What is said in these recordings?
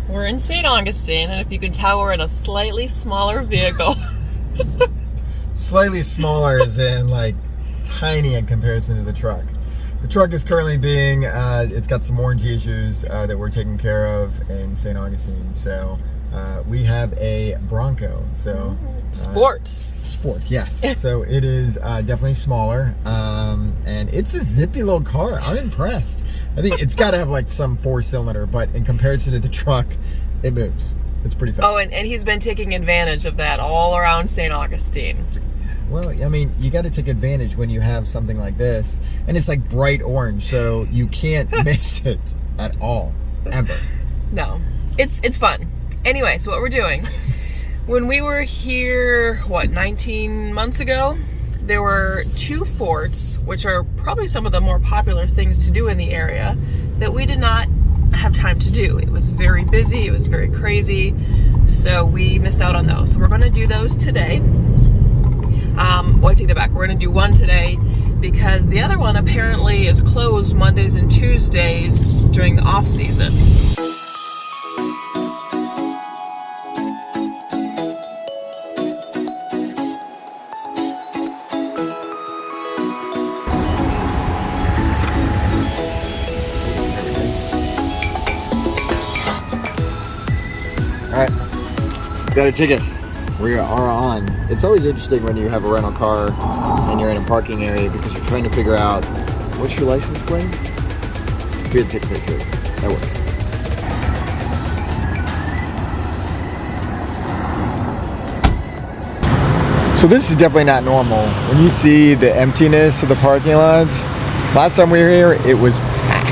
We're in St. Augustine, and if you can tell, we're in a slightly smaller vehicle. Slightly smaller as in like tiny in comparison to the truck. The truck is currently being, it's got some warranty issues that we're taking care of in St. Augustine. So we have a Bronco. So Sport, yes. So it is definitely smaller, and it's a zippy little car. I'm impressed. I think it's got to have like some 4-cylinder, but in comparison to the truck, it moves. It's pretty fast. Oh, and he's been taking advantage of that all around St. Augustine. Well, I mean, you got to take advantage when you have something like this, and it's like bright orange, so you can't miss it at all, ever. No, it's fun. Anyway, so what we're doing, when we were here, 19 months ago, there were 2 forts, which are probably some of the more popular things to do in the area, that we did not have time to do. It was very busy, it was very crazy, so we missed out on those. So we're going to do those today. Well, I take that back. We're going to do one today because the other one apparently is closed Mondays and Tuesdays during the off season. Alright, got a ticket. We are on. It's always interesting when you have a rental car and you're in a parking area because you're trying to figure out what's your license plate? We had to take a picture. That works. So this is definitely not normal. When you see the emptiness of the parking lot, last time we were here, it was packed.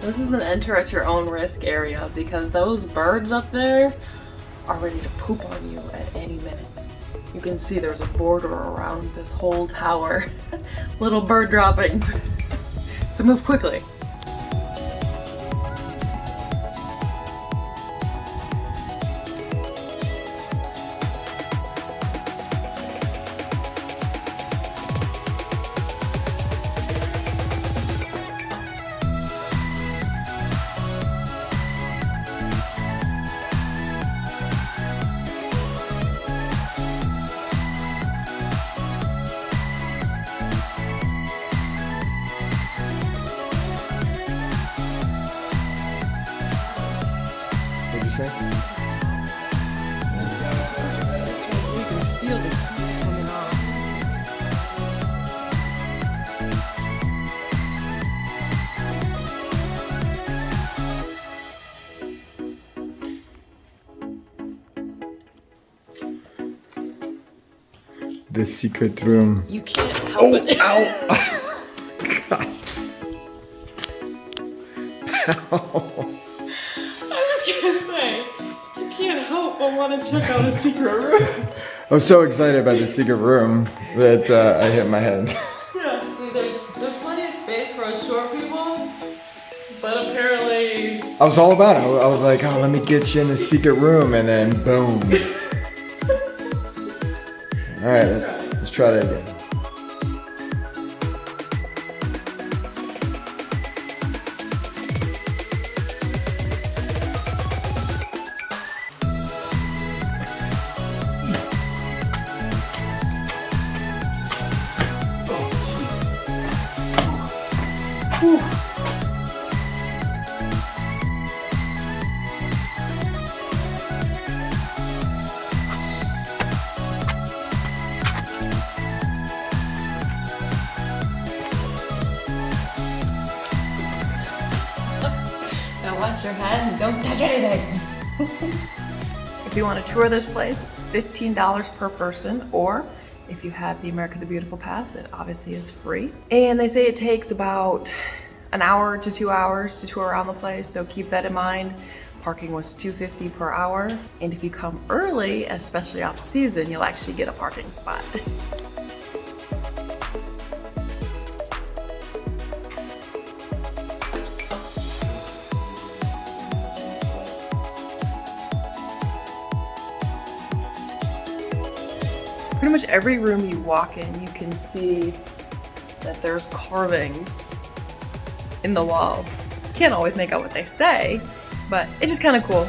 This is an enter at your own risk area because those birds up there are ready to poop on you at any minute. You can see there's a border around this whole tower. Little bird droppings. So move quickly. What'd you say? We can feel the heat coming off. The secret room. You can't help it. Ow! God. Ow. I was gonna say, you can't help but want to check out a secret room. I was so excited about the secret room that I hit my head. Yeah, see, there's plenty of space for us short people, but apparently... I was all about it. I was like, oh, let me get you in the secret room, and then boom. All right, let's try that again. Whew. Now watch your head and don't touch anything. If you want to tour this place, it's $15 per person, or if you have the America the Beautiful Pass, it obviously is free. And they say it takes about an hour to 2 hours to tour around the place, so keep that in mind. Parking was $2.50 per hour, and if you come early, especially off season, you'll actually get a parking spot. Pretty much every room you walk in, you can see that there's carvings in the wall. Can't always make out what they say, but it's just kind of cool.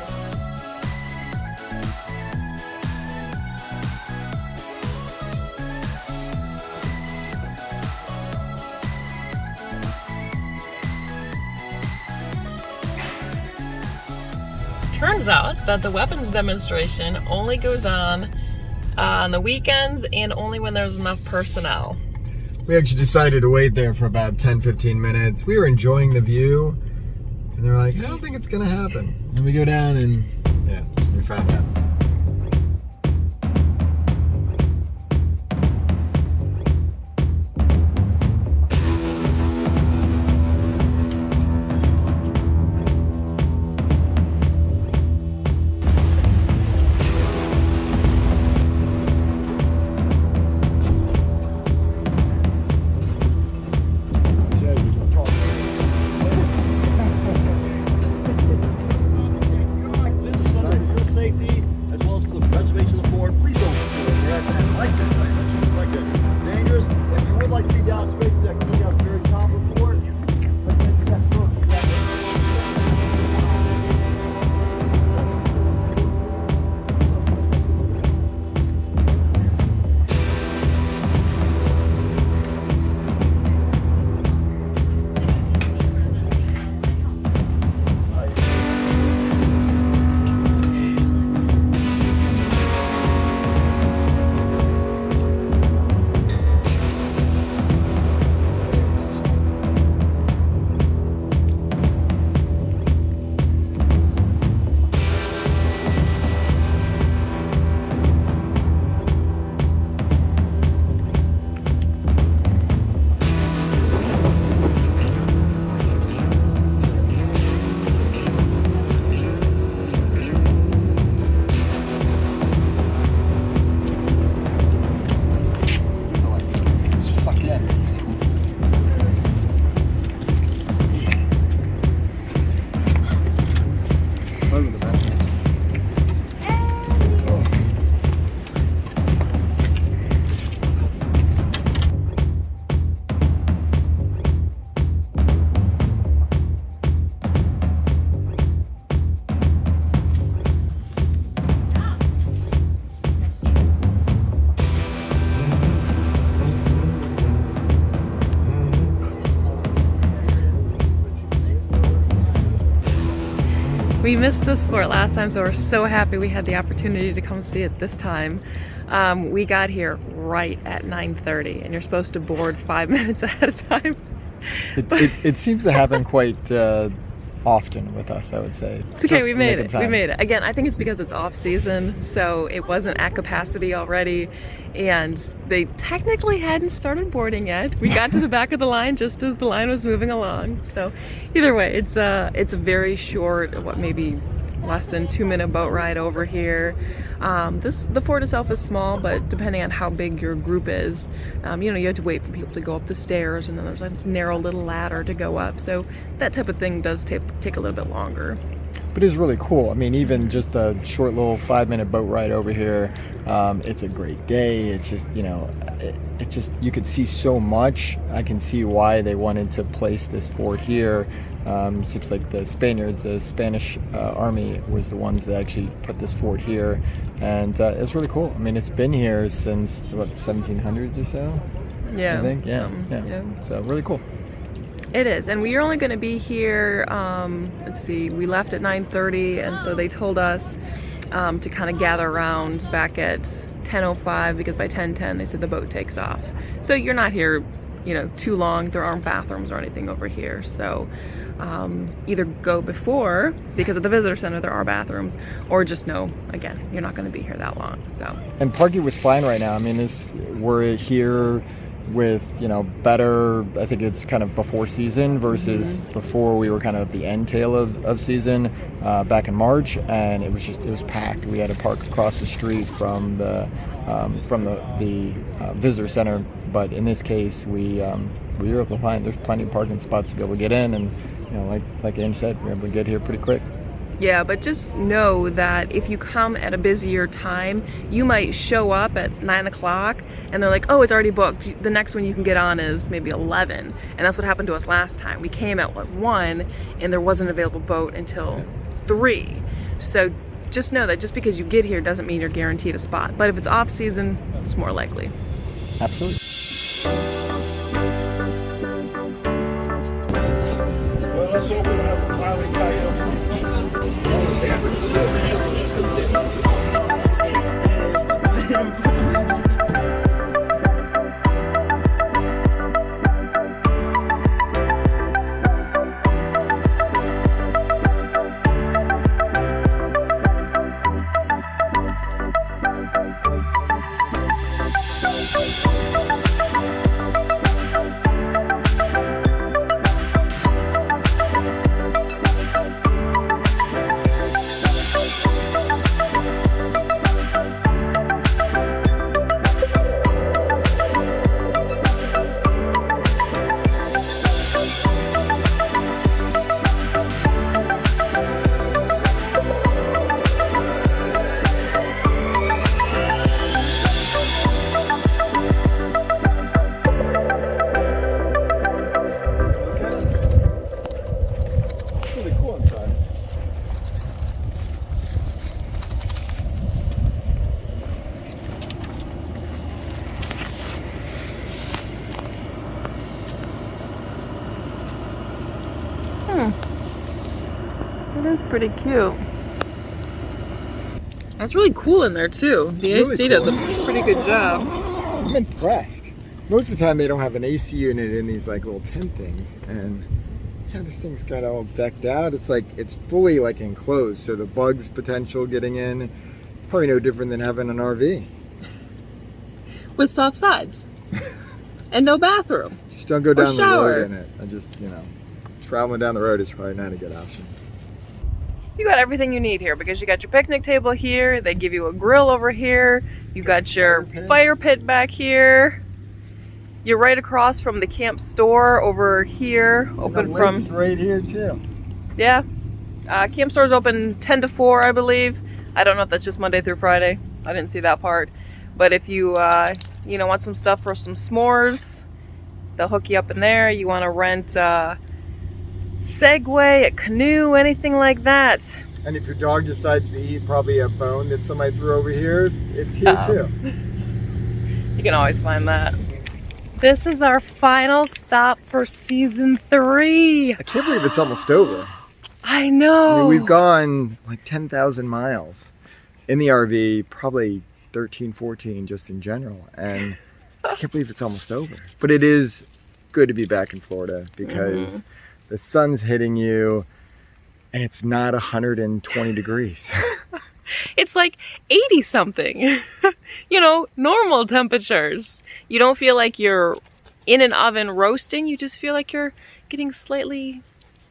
Turns out that the weapons demonstration only goes on the weekends and only when there's enough personnel. We actually decided to wait there for about 10-15 minutes. We were enjoying the view, and they were like, I don't think it's gonna happen. And we go down and yeah, we found out. We missed this fort last time, so we're so happy we had the opportunity to come see it this time. We got here right at 9:30, and you're supposed to board 5 minutes ahead of time. It seems to happen quite often with us, I would say. It's okay, we made it. We made it. Again, I think it's because it's off season, so it wasn't at capacity already, and they technically hadn't started boarding yet. We got to the back of the line just as the line was moving along. So either way, it's a very short, maybe less than 2-minute boat ride over here. The fort itself is small, but depending on how big your group is, you have to wait for people to go up the stairs, and then there's a narrow little ladder to go up. So that type of thing does take a little bit longer. But it's really cool. I mean, even just a short little 5-minute boat ride over here, it's a great day. It's just, it's just, you could see so much. I can see why they wanted to place this fort here. Seems like the Spaniards, the Spanish army was the ones that actually put this fort here. And it's really cool. I mean, it's been here since, the 1700s or so? Yeah. I think, yeah. So really cool. It is, and we are only going to be here, let's see, we left at 9:30, and so they told us to kind of gather around back at 10:05, because by 10:10 they said the boat takes off. So you're not here, too long. There aren't bathrooms or anything over here, so either go before, because at the visitor center there are bathrooms, or just know, again, you're not going to be here that long. So. And parking was fine right now. I mean, we're here with better, I think it's kind of before season versus before we were kind of at the end tail of season back in March, and it was packed. We had to park across the street from the visitor center, but in this case we were able to find there's plenty of parking spots to be able to get in, and like Ange said, we were able to get here pretty quick. Yeah, but just know that if you come at a busier time, you might show up at 9 o'clock and they're like, oh, it's already booked. The next one you can get on is maybe 11. And that's what happened to us last time. We came at 1 and there wasn't an available boat until 3. So just know that just because you get here doesn't mean you're guaranteed a spot. But if it's off season, it's more likely. Absolutely. Well, let's open up Wiley Coyote. That is pretty cute. That's really cool in there too. The AC does a pretty good job. I'm impressed. Most of the time they don't have an AC unit in these like little tent things, and yeah, this thing's got all decked out. It's like it's fully like enclosed, so the bugs potential getting in, it's probably no different than having an RV. With soft sides. And no bathroom. Just don't go down the shower. road in it. I just, traveling down the road is probably not a good option. You got everything you need here because you got your picnic table here. They give you a grill over here. You got your fire pit back here. You're right across from the camp store over here. Open the from lake's right here too. Yeah. Camp store's open 10 to 4, I believe. I don't know if that's just Monday through Friday. I didn't see that part. But if you want some stuff for some s'mores, they'll hook you up in there. You want to rent Segway, a canoe, anything like that. And if your dog decides to eat probably a bone that somebody threw over here, it's here too. You can always find that. This is our final stop for season 3. I can't believe it's almost over. I know. I mean, we've gone like 10,000 miles in the RV, probably 13, 14 just in general. And I can't believe it's almost over. But it is good to be back in Florida because the sun's hitting you and it's not 120 degrees. It's like 80 something, normal temperatures. You don't feel like you're in an oven roasting. You just feel like you're getting slightly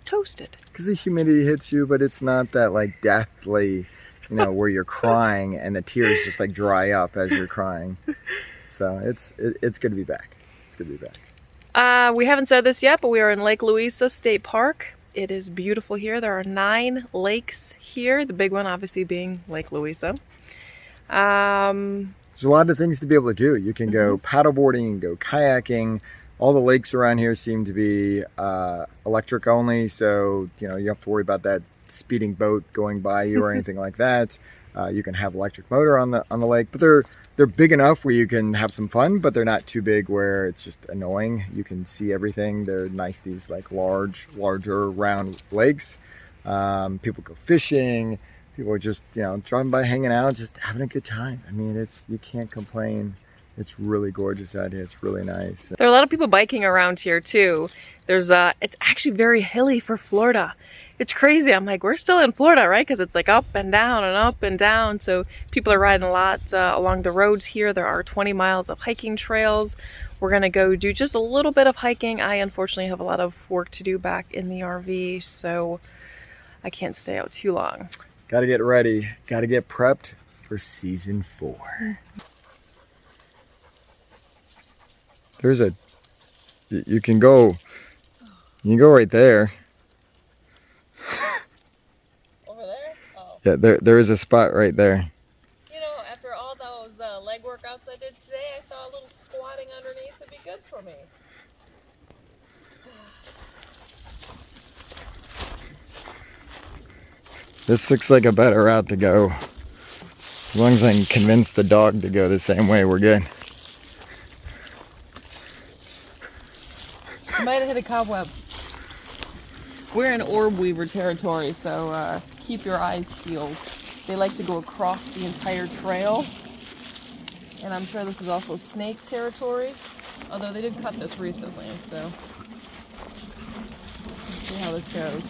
toasted. Because the humidity hits you, but it's not that like deathly, where you're crying and the tears just like dry up as you're crying. So it's good to be back. It's good to be back. We haven't said this yet, but we are in Lake Louisa State Park. It is beautiful here. There are 9 lakes here, the big one obviously being Lake Louisa. There's a lot of things to be able to do. You can go paddleboarding and go kayaking. All the lakes around here seem to be electric only, so you have to worry about that speeding boat going by you or anything like that. You can have electric motor on the lake, but they're big enough where you can have some fun, but they're not too big where it's just annoying. You can see everything. They're nice, these like larger round lakes. People go fishing. People are just, you know, driving by, hanging out, just having a good time. I mean, you can't complain. It's really gorgeous out here. It's really nice. There are a lot of people biking around here too. It's actually very hilly for Florida. It's crazy. I'm like, we're still in Florida, right? Because it's like up and down and up and down. So people are riding a lot along the roads here. There are 20 miles of hiking trails. We're gonna go do just a little bit of hiking. I unfortunately have a lot of work to do back in the RV, so I can't stay out too long. Got to get ready. Got to get prepped for season 4. You can go right there. Over there? Oh. Yeah, there is a spot right there. You know, after all those leg workouts I did today, I thought a little squatting underneath would be good for me. This looks like a better route to go. As long as I can convince the dog to go the same way, we're good. I might have hit a cobweb. We're in orb weaver territory, so keep your eyes peeled. They like to go across the entire trail. And I'm sure this is also snake territory, although they did cut this recently, so let's see how this goes.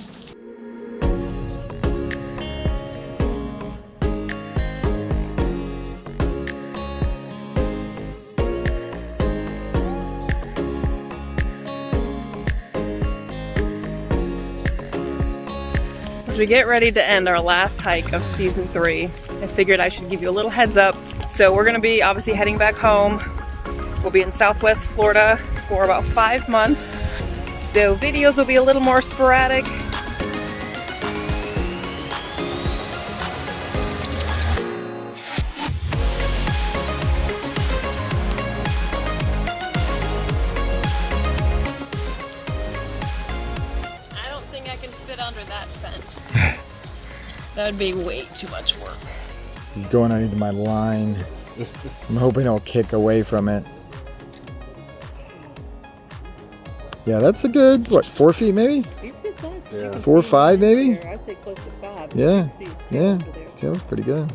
As we get ready to end our last hike of season 3, I figured I should give you a little heads up. So we're gonna be obviously heading back home. We'll be in Southwest Florida for about 5 months. So videos will be a little more sporadic. I don't think I can fit under that fence. That would be way too much work. He's going underneath my line. I'm hoping he'll kick away from it. Yeah, that's a good, what, 4 feet maybe? These good size. Yeah. 4 or 5 maybe? I'd say close to 5. Yeah, yeah, his tail's pretty good.